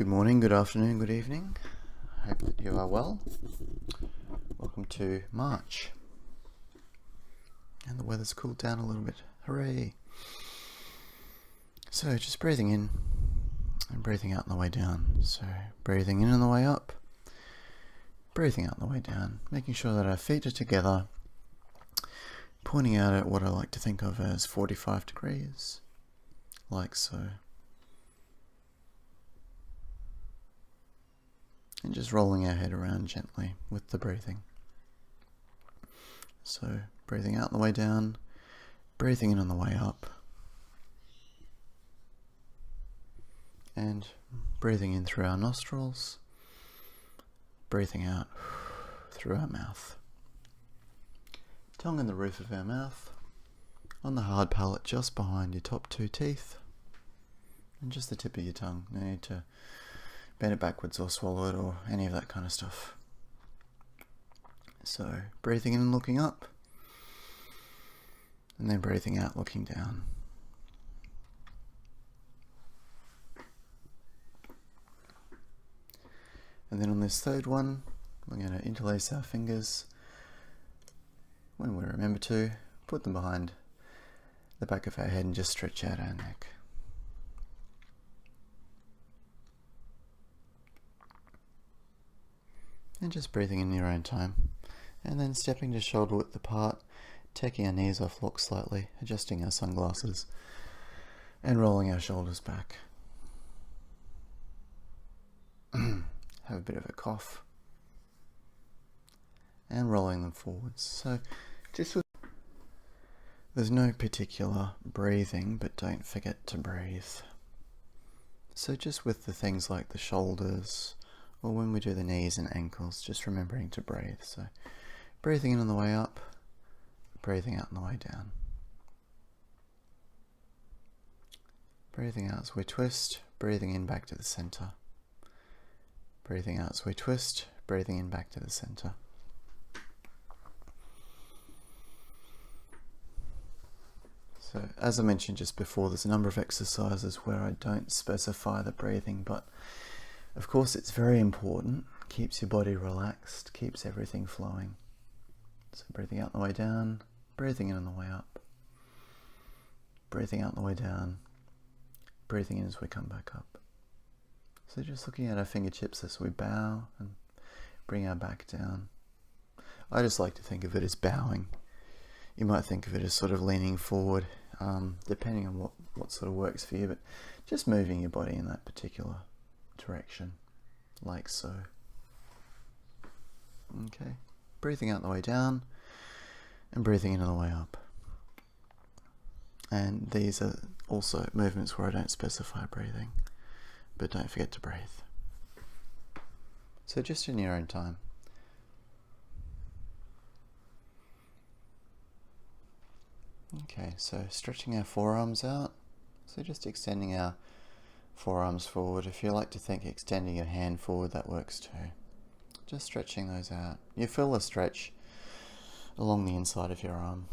Good morning, good afternoon, good evening. Hope that you are well. Welcome to March. And the weather's cooled down a little bit. Hooray! So just breathing in and breathing out on the way down. So breathing in on the way up, breathing out on the way down, making sure that our feet are together, pointing out at what I like to think of as 45 degrees, like so. And just rolling our head around gently with the breathing. So breathing out on the way down, breathing in on the way up, and breathing in through our nostrils, breathing out through our mouth. Tongue in the roof of our mouth, on the hard palate just behind your top two teeth, and just the tip of your tongue. No need to bend it backwards or swallow it or any of that kind of stuff. So breathing in and looking up, and then breathing out looking down. And then on this third one, we're going to interlace our fingers. When we remember to, put them behind the back of our head and just stretch out our neck. And just breathing in your own time. And then stepping to shoulder width apart, taking our knees off lock slightly, adjusting our sunglasses, and rolling our shoulders back. Have a bit of a cough. And rolling them forwards. So just with, there's no particular breathing, but don't forget to breathe. So just with the things like the shoulders, or when we do the knees and ankles, just remembering to breathe. So breathing in on the way up, breathing out on the way down. Breathing out as we twist, breathing in back to the center. Breathing out as we twist, breathing in back to the center. So as I mentioned just before, there's a number of exercises where I don't specify the breathing, but of course it's very important. Keeps your body relaxed, keeps everything flowing. So breathing out on the way down, breathing in on the way up, breathing out on the way down, breathing in as we come back up. So just looking at our fingertips as we bow and bring our back down. I just like to think of it as bowing. You might think of it as sort of leaning forward, depending on what sort of works for you, but just moving your body in that particular direction, like so. Okay, breathing out on the way down and breathing in on the way up. And these are also movements where I don't specify breathing, but don't forget to breathe. So just in your own time. Okay, so stretching our forearms out, so just extending our forearms forward. If you like to think extending your hand forward, that works too. Just stretching those out. You feel a stretch along the inside of your arm.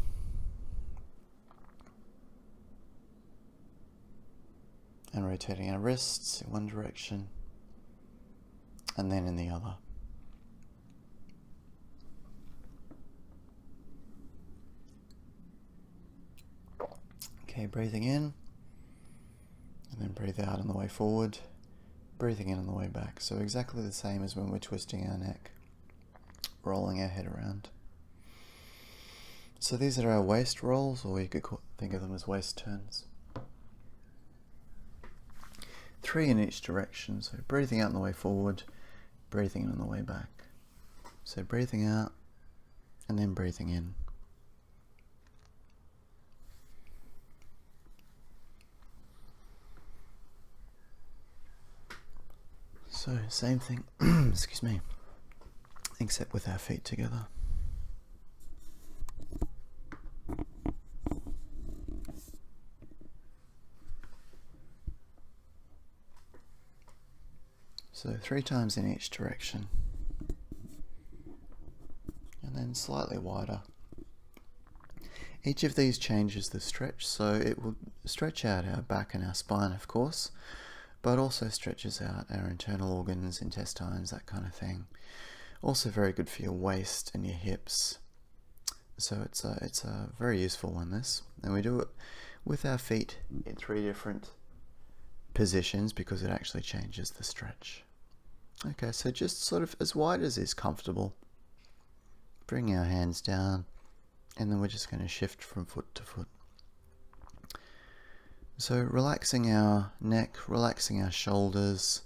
And rotating our wrists in one direction and then in the other. Okay, breathing in. And then breathe out on the way forward, breathing in on the way back. So exactly the same as when we're twisting our neck, rolling our head around. So these are our waist rolls, or you could think of them as waist turns. 3 in each direction, so breathing out on the way forward, breathing in on the way back. So breathing out and then breathing in. So same thing, excuse me, except with our feet together. So 3 times in each direction. And then slightly wider. Each of these changes the stretch, so it will stretch out our back and our spine, of course, but also stretches out our internal organs, intestines, that kind of thing. Also very good for your waist and your hips. So it's a very useful one, this. And we do it with our feet in 3 different positions because it actually changes the stretch. Okay, so just sort of as wide as is comfortable. Bring our hands down, and then we're just going to shift from foot to foot. So relaxing our neck, relaxing our shoulders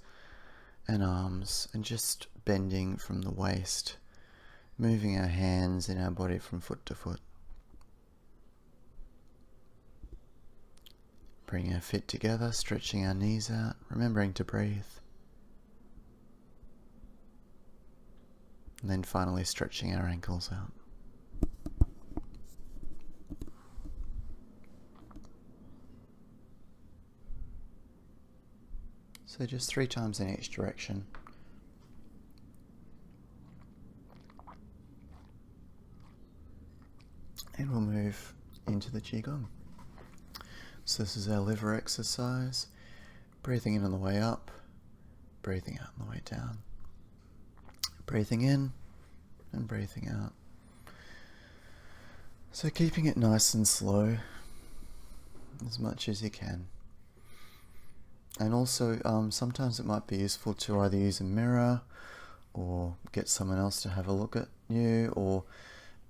and arms, and just bending from the waist, moving our hands in our body from foot to foot. Bring our feet together, stretching our knees out, remembering to breathe. And then finally stretching our ankles out. So just 3 times in each direction. And we'll move into the Qigong. So this is our liver exercise. Breathing in on the way up, breathing out on the way down. Breathing in and breathing out. So keeping it nice and slow as much as you can. And also sometimes it might be useful to either use a mirror or get someone else to have a look at you, or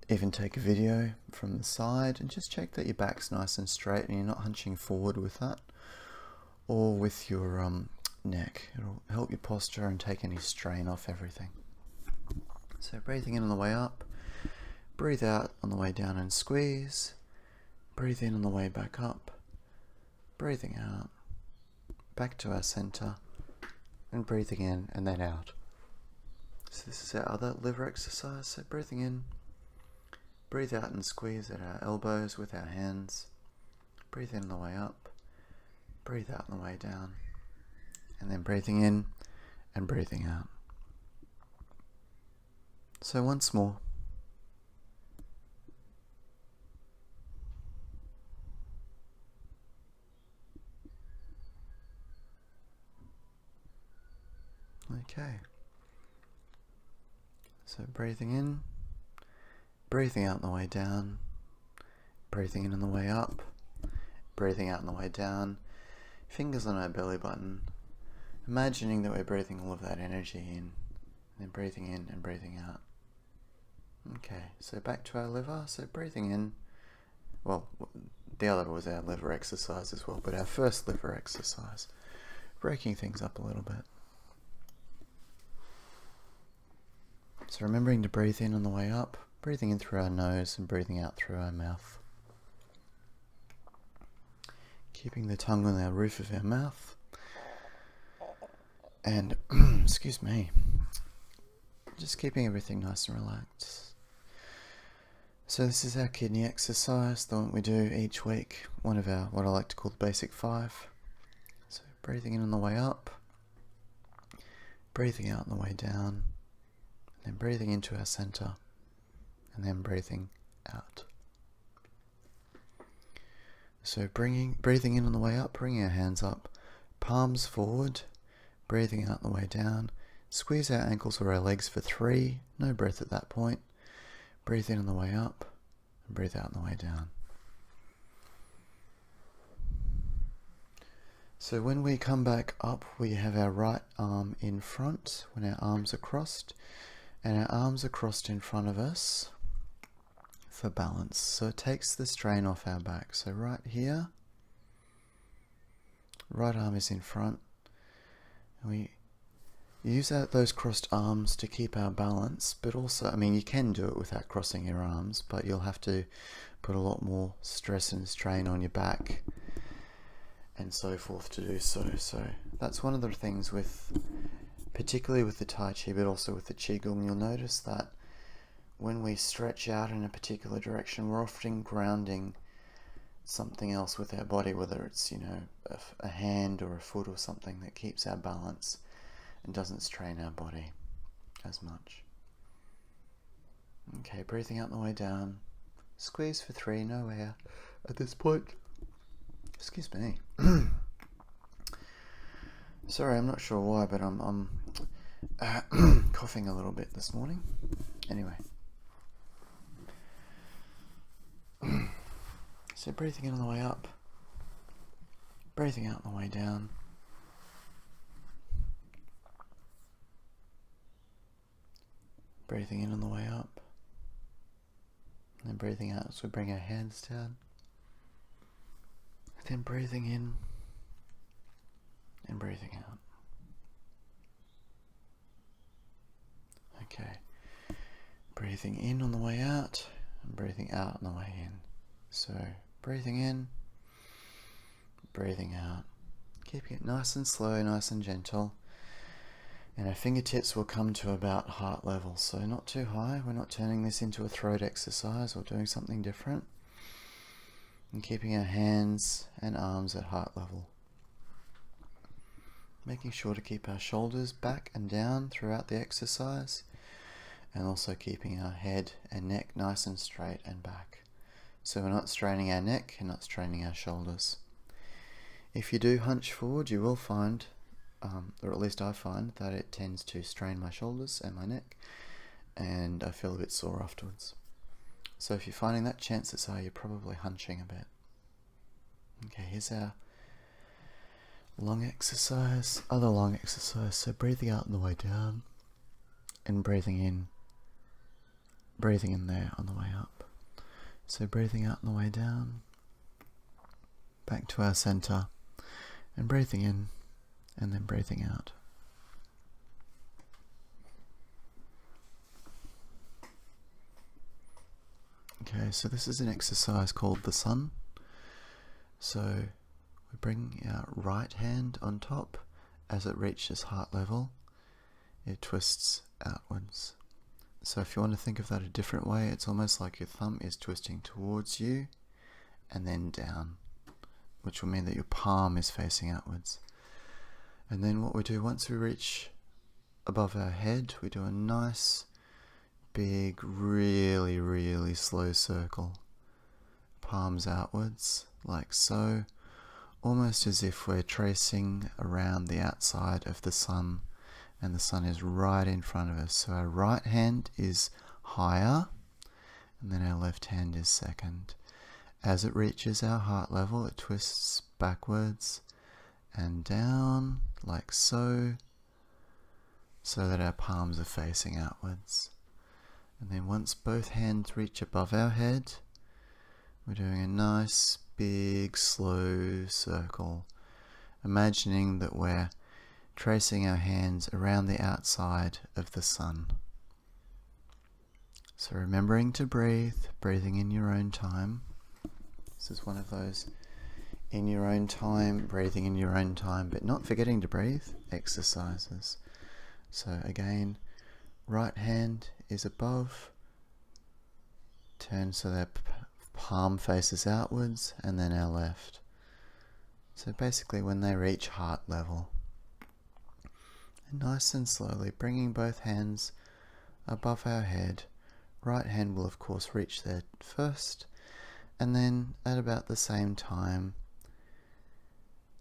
even take a video from the side and just check that your back's nice and straight and you're not hunching forward with that, or with your neck. It'll help your posture and take any strain off everything. So breathing in on the way up, breathe out on the way down and squeeze, breathe in on the way back up, breathing out, back to our center, and breathing in and then out. So this is our other liver exercise. So breathing in, breathe out and squeeze at our elbows with our hands, breathe in on the way up, breathe out on the way down, and then breathing in and breathing out. So once more. Okay. So breathing in, breathing out on the way down, breathing in on the way up, breathing out on the way down, fingers on our belly button, imagining that we're breathing all of that energy in, and then breathing in and breathing out. Okay, so back to our liver. So breathing in, well, the other was our liver exercise as well, but our first liver exercise, breaking things up a little bit. So remembering to breathe in on the way up, breathing in through our nose and breathing out through our mouth. Keeping the tongue on our roof of our mouth. And, excuse me, just keeping everything nice and relaxed. So this is our kidney exercise, the one we do each week, one of our, what I like to call the basic 5. So breathing in on the way up, breathing out on the way down, and then breathing into our center, and then breathing out. So breathing in on the way up, bringing our hands up, palms forward, breathing out on the way down, squeeze our ankles or our legs for 3, no breath at that point. Breathe in on the way up, and breathe out on the way down. So when we come back up, we have our right arm in front when our arms are crossed, and our arms are crossed in front of us for balance. So it takes the strain off our back. So right here, right arm is in front, and we use those crossed arms to keep our balance, but also, I mean, you can do it without crossing your arms, but you'll have to put a lot more stress and strain on your back and so forth to do so. So that's one of the things with, particularly with the Tai Chi, but also with the Qigong, you'll notice that when we stretch out in a particular direction, we're often grounding something else with our body, whether it's, you know, a hand or a foot or something that keeps our balance and doesn't strain our body as much. Okay, breathing out on the way down. Squeeze for 3, no air at this point. Excuse me. Sorry, I'm not sure why, but I'm coughing a little bit this morning. Anyway. So breathing in on the way up, breathing out on the way down. Breathing in on the way up, and then breathing out as we bring our hands down. And then breathing in and breathing out. Okay. Breathing in on the way out and breathing out on the way in. So breathing in, breathing out, keeping it nice and slow, nice and gentle. And our fingertips will come to about heart level, so not too high. We're not turning this into a throat exercise or doing something different. And keeping our hands and arms at heart level. Making sure to keep our shoulders back and down throughout the exercise. And also keeping our head and neck nice and straight and back. So we're not straining our neck and not straining our shoulders. If you do hunch forward, you will find, or at least I find, that it tends to strain my shoulders and my neck, and I feel a bit sore afterwards. So if you're finding that, chances are you're probably hunching a bit. Okay, here's our long exercise, other long exercise. So breathing out on the way down, and breathing in there on the way up. So breathing out on the way down, back to our center, and breathing in, and then breathing out. Okay, so this is an exercise called the sun. So we bring our right hand on top. As it reaches heart level, it twists outwards. So if you want to think of that a different way, it's almost like your thumb is twisting towards you and then down, which will mean that your palm is facing outwards. And then what we do, once we reach above our head, we do a nice, big, really, really slow circle. Palms outwards, like so, almost as if we're tracing around the outside of the sun, and the sun is right in front of us. So our right hand is higher, and then our left hand is second. As it reaches our heart level, it twists backwards and down, like so, so that our palms are facing outwards. And then once both hands reach above our head, we're doing a nice, big, slow circle, imagining that we're tracing our hands around the outside of the sun. So remembering to breathe, breathing in your own time. This is one of those in your own time, breathing in your own time, but not forgetting to breathe exercises. So again, right hand is above, turn so that palm faces outwards, and then our left. So basically when they reach heart level. And nice and slowly bringing both hands above our head. Right hand will of course reach there first, and then at about the same time,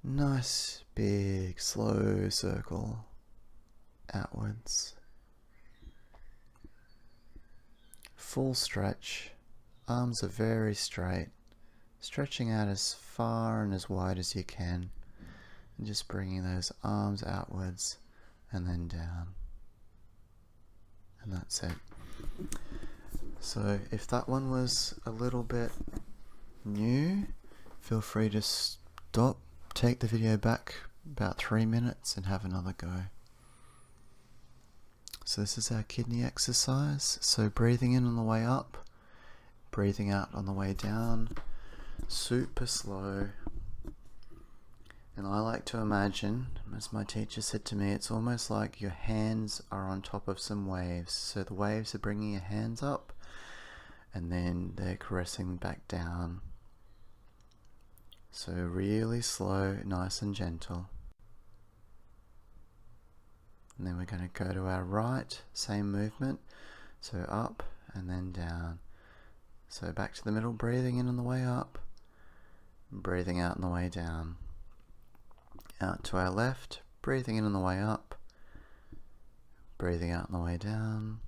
nice big slow circle outwards. Full stretch, arms are very straight, stretching out as far and as wide as you can, and just bringing those arms outwards and then down. And that's it. So if that one was a little bit new, feel free to stop, take the video back about 3 minutes and have another go. So this is our kidney exercise. So breathing in on the way up, breathing out on the way down, super slow. And I like to imagine, as my teacher said to me, it's almost like your hands are on top of some waves. So the waves are bringing your hands up, and then they're caressing back down. So really slow, nice and gentle. And then we're going to go to our right, same movement. So up and then down. So back to the middle, breathing in on the way up, breathing out on the way down. Out to our left, breathing in on the way up, breathing out on the way down,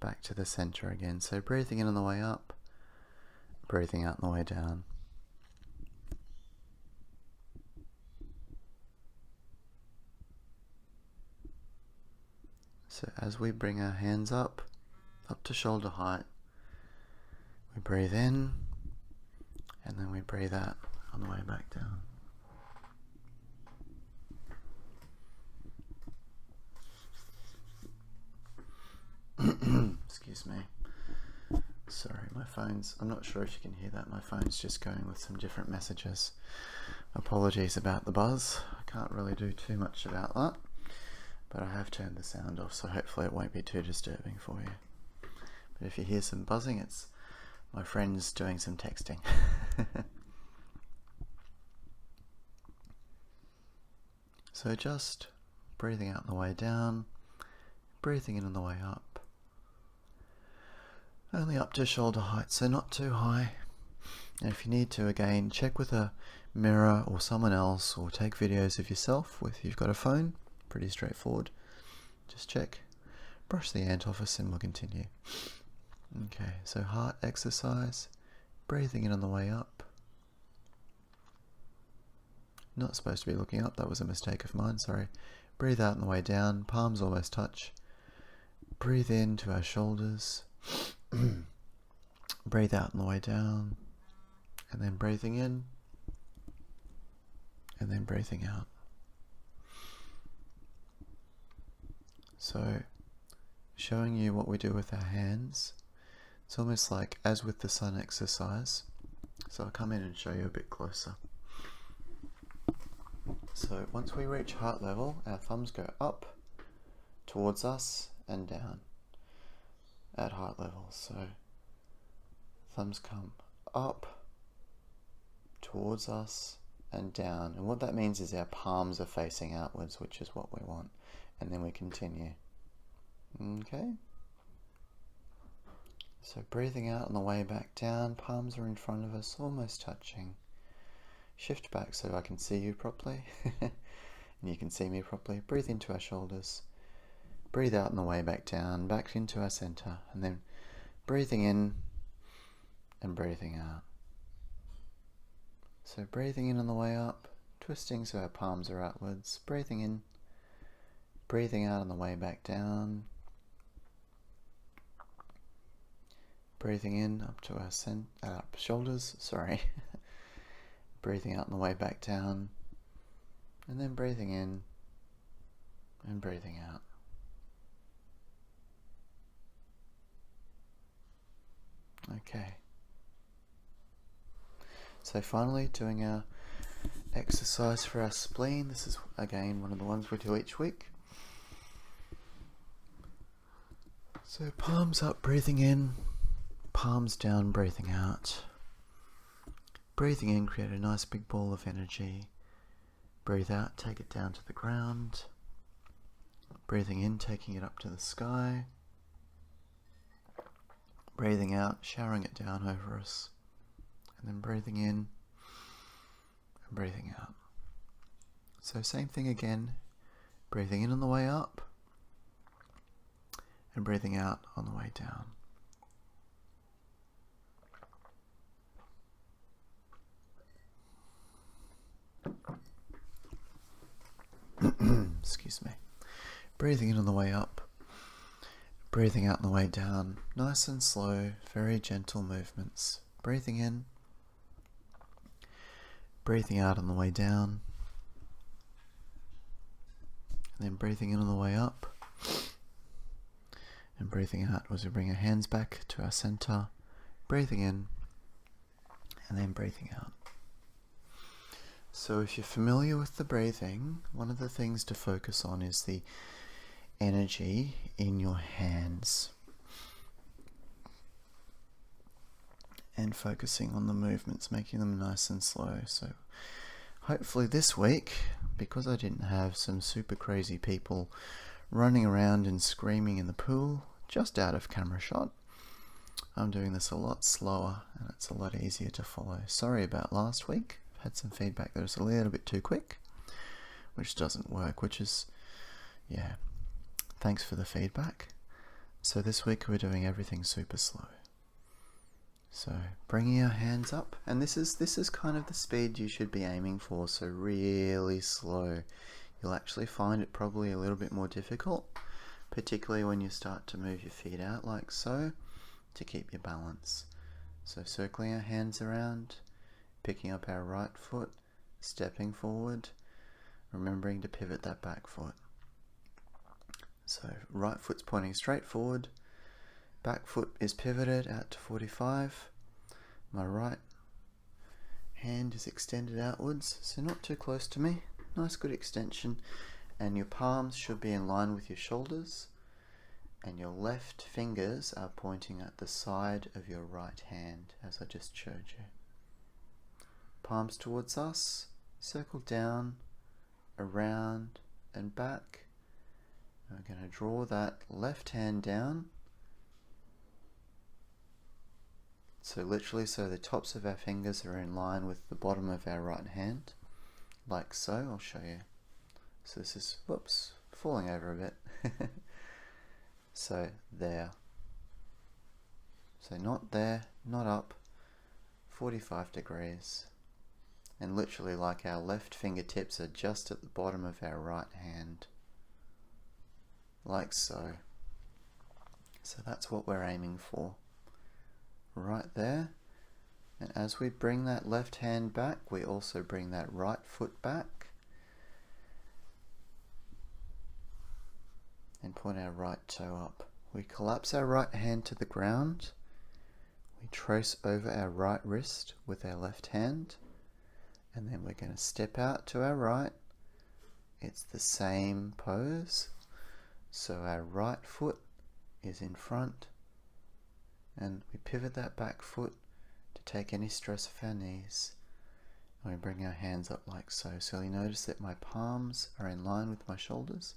back to the center again. So breathing in on the way up, breathing out on the way down. So as we bring our hands up to shoulder height, we breathe in, and then we breathe out on the way back down. Excuse me. Sorry, my phone's, I'm not sure if you can hear that, my phone's just going with some different messages. Apologies about the buzz. I can't really do too much about that, but I have turned the sound off, so hopefully it won't be too disturbing for you. But if you hear some buzzing, it's my friend's doing some texting. So just breathing out on the way down, breathing in on the way up. Only up to shoulder height, so not too high. And if you need to, again, check with a mirror or someone else, or take videos of yourself if you've got a phone. Pretty straightforward. Just check, brush the ant office, and we'll continue. Okay, so heart exercise, breathing in on the way up. Not supposed to be looking up, that was a mistake of mine, sorry. Breathe out on the way down, palms almost touch. Breathe in to our shoulders. Breathe out on the way down, and then breathing in, and then breathing out. So, showing you what we do with our hands. It's almost like as with the sun exercise. So I'll come in and show you a bit closer. So once we reach heart level, our thumbs go up towards us and down at heart level. So thumbs come up towards us and down. And what that means is our palms are facing outwards, which is what we want. And then we continue. Okay? So breathing out on the way back down, palms are in front of us, almost touching. Shift back so I can see you properly and you can see me properly. Breathe into our shoulders. Breathe out on the way back down, back into our center, and then breathing in and breathing out. So breathing in on the way up, twisting so our palms are outwards, breathing in, breathing out on the way back down. Breathing in up to our shoulders, sorry. Breathing out on the way back down, and then breathing in and breathing out. Okay. So finally, doing our exercise for our spleen. This is again one of the ones we do each week. So palms up, breathing in, palms down, breathing out. Breathing in, create a nice big ball of energy. Breathe out, take it down to the ground. Breathing in, taking it up to the sky. Breathing out, showering it down over us. And then breathing in and breathing out. So same thing again. Breathing in on the way up and breathing out on the way down. Excuse me. Breathing in on the way up, breathing out on the way down. Nice and slow, very gentle movements. Breathing in, breathing out on the way down, and then breathing in on the way up, and breathing out as we bring our hands back to our center. Breathing in, and then breathing out. So if you're familiar with the breathing, one of the things to focus on is the energy in your hands and focusing on the movements, making them nice and slow. So hopefully this week, because I didn't have some super crazy people running around and screaming in the pool just out of camera shot, I'm doing this a lot slower and it's a lot easier to follow. Sorry about last week. Had some feedback that was a little bit too quick. which doesn't work, which is, yeah, thanks for the feedback. So this week we're doing everything super slow. So bringing our hands up, and this is kind of the speed you should be aiming for, so really slow. You'll actually find it probably a little bit more difficult, particularly when you start to move your feet out like so, to keep your balance. So circling our hands around, picking up our right foot, stepping forward, remembering to pivot that back foot. So right foot's pointing straight forward, back foot is pivoted out to 45. My right hand is extended outwards, so not too close to me. Nice good extension. And your palms should be in line with your shoulders. And your left fingers are pointing at the side of your right hand, as I just showed you. Palms towards us, circle down, around and back. And we're going to draw that left hand down. So literally, so the tops of our fingers are in line with the bottom of our right hand, like so. I'll show you. So this is, whoops, falling over a bit. So there. So not there, not up, 45 degrees. And literally like our left fingertips are just at the bottom of our right hand. Like so. So that's what we're aiming for. Right there. And as we bring that left hand back, we also bring that right foot back. And point our right toe up. We collapse our right hand to the ground. We trace over our right wrist with our left hand. And then we're going to step out to our right. It's the same pose. So our right foot is in front. And we pivot that back foot to take any stress off our knees. And we bring our hands up like so. So you notice that my palms are in line with my shoulders.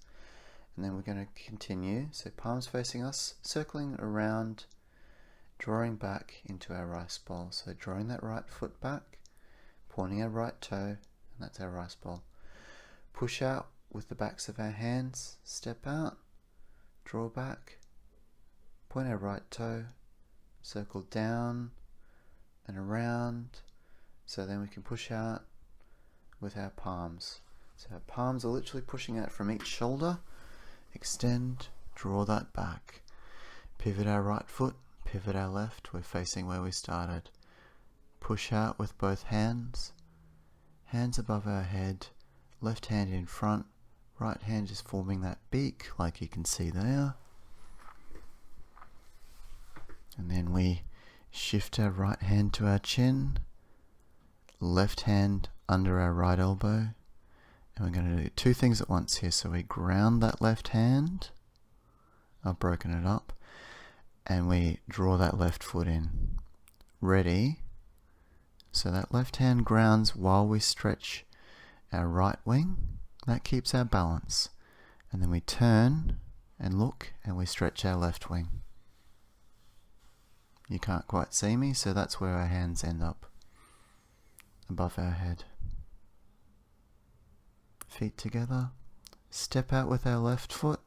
And then we're going to continue, so palms facing us, circling around, drawing back into our rice bowl. So drawing that right foot back, pointing our right toe, and that's our rice bowl. Push out with the backs of our hands, step out, draw back, point our right toe, circle down and around, so then we can push out with our palms. So our palms are literally pushing out from each shoulder. Extend, draw that back, pivot our right foot, pivot our left, we're facing where we started. Push out with both hands, hands above our head, left hand in front, right hand is forming that beak like you can see there. And then we shift our right hand to our chin, left hand under our right elbow. And we're going to do two things at once here. So we ground that left hand. I've broken it up. And we draw that left foot in. Ready? So that left hand grounds while we stretch our right wing. That keeps our balance. And then we turn and look and we stretch our left wing. You can't quite see me, so that's where our hands end up. Above our head. Feet together, step out with our left foot,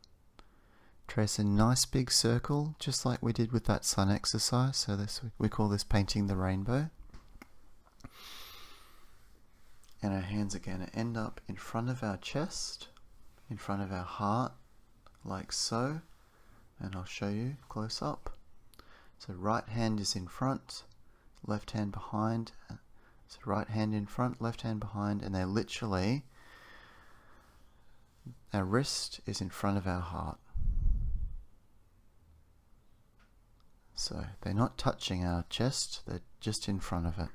trace a nice big circle just like we did with that sun exercise. So this, we call this painting the rainbow. And our hands are going to end up in front of our chest, in front of our heart, like so. And I'll show you close up. So right hand is in front, left hand behind. So right hand in front, left hand behind, and they're literally, our wrist is in front of our heart. So they're not touching our chest, they're just in front of it.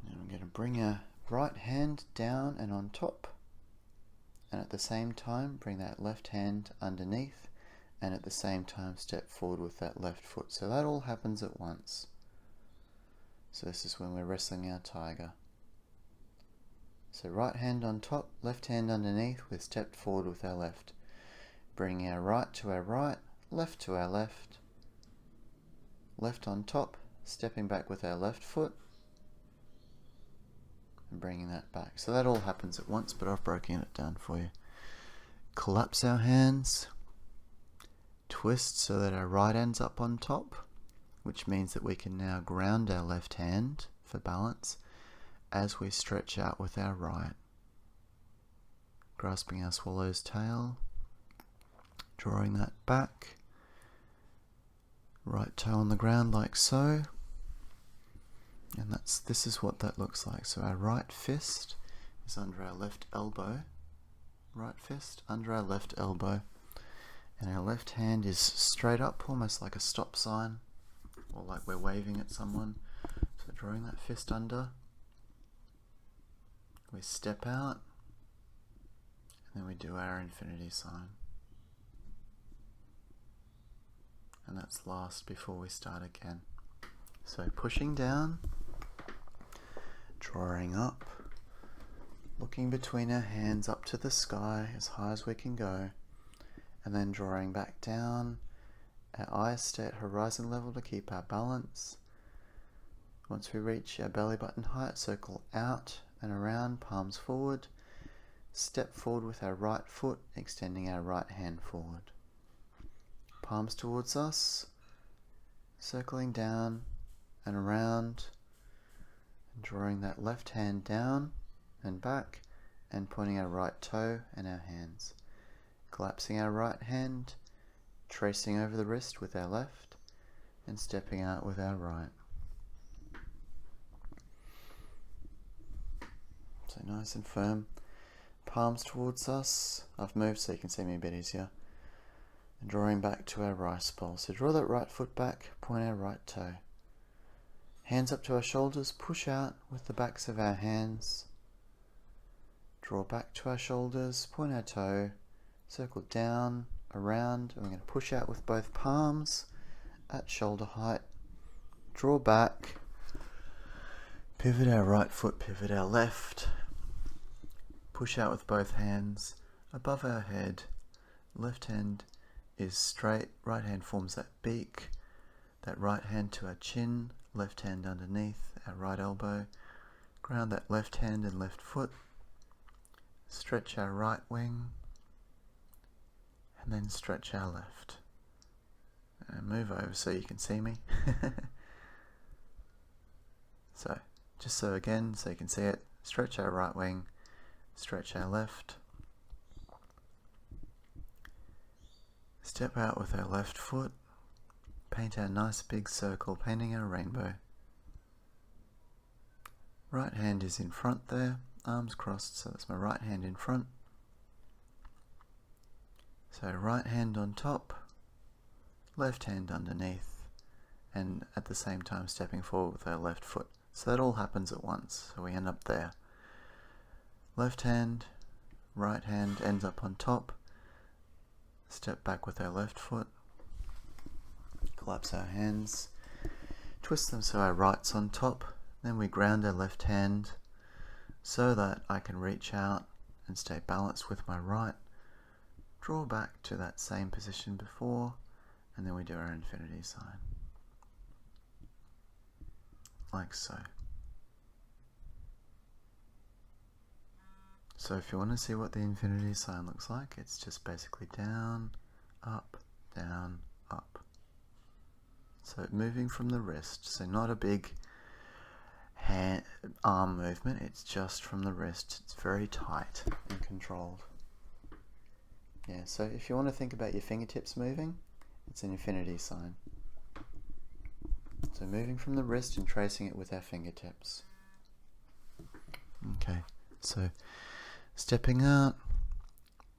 And we're going to bring our right hand down and on top. And at the same time, bring that left hand underneath. And at the same time, step forward with that left foot. So that all happens at once. So this is when we're wrestling our tiger. So right hand on top, left hand underneath, we've stepped forward with our left. Bringing our right to our right, left to our left. left on top, stepping back with our left foot and bringing that back. So that all happens at once, but I've broken it down for you. Collapse our hands, twist so that our right hand's up on top, which means that we can now ground our left hand for balance as we stretch out with our right. Grasping our swallow's tail, drawing that back, right toe on the ground like so, and this is what that looks like. So our right fist is under our left elbow, right fist under our left elbow, and our left hand is straight up, almost like a stop sign, or like we're waving at someone. So drawing that fist under, we step out, and then we do our infinity sign. And that's last before we start again. So pushing down, drawing up, looking between our hands up to the sky as high as we can go, and then drawing back down. Our eyes stay at horizon level to keep our balance. Once we reach our belly button height, circle out and around, palms forward, step forward with our right foot, extending our right hand forward. Palms towards us, circling down and around, and drawing that left hand down and back, and pointing our right toe and our hands. Collapsing our right hand, tracing over the wrist with our left, and stepping out with our right. So nice and firm. Palms towards us. I've moved so you can see me a bit easier. And drawing back to our rice bowl. So draw that right foot back, point our right toe. Hands up to our shoulders, push out with the backs of our hands. Draw back to our shoulders, point our toe, circle down, around, and we're going to push out with both palms at shoulder height. Draw back, pivot our right foot, pivot our left. Push out with both hands above our head. Left hand is straight, right hand forms that beak, that right hand to our chin, left hand underneath our right elbow. Ground that left hand and left foot. Stretch our right wing, and then stretch our left. And move over so you can see me. So, just so again, so you can see it, stretch our right wing, stretch our left. Step out with our left foot, paint our nice big circle, painting our rainbow. Right hand is in front there, arms crossed, so that's my right hand in front. So right hand on top, left hand underneath, and at the same time stepping forward with our left foot. So that all happens at once, so we end up there. Left hand, right hand ends up on top, step back with our left foot, collapse our hands, twist them so our right's on top, then we ground our left hand so that I can reach out and stay balanced with my right, draw back to that same position before, and then we do our infinity sign, like so. So if you want to see what the infinity sign looks like, it's just basically down, up, down, up. So moving from the wrist, so not a big arm movement, it's just from the wrist. It's very tight and controlled. Yeah, so if you want to think about your fingertips moving, it's an infinity sign. So moving from the wrist and tracing it with our fingertips. Okay, so stepping out,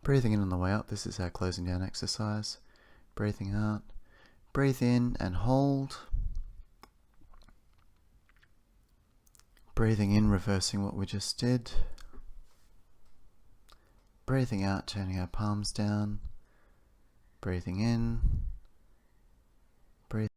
breathing in on the way up. This is our closing down exercise. Breathing out, breathe in and hold. Breathing in, reversing what we just did. Breathing out, turning our palms down. Breathing in.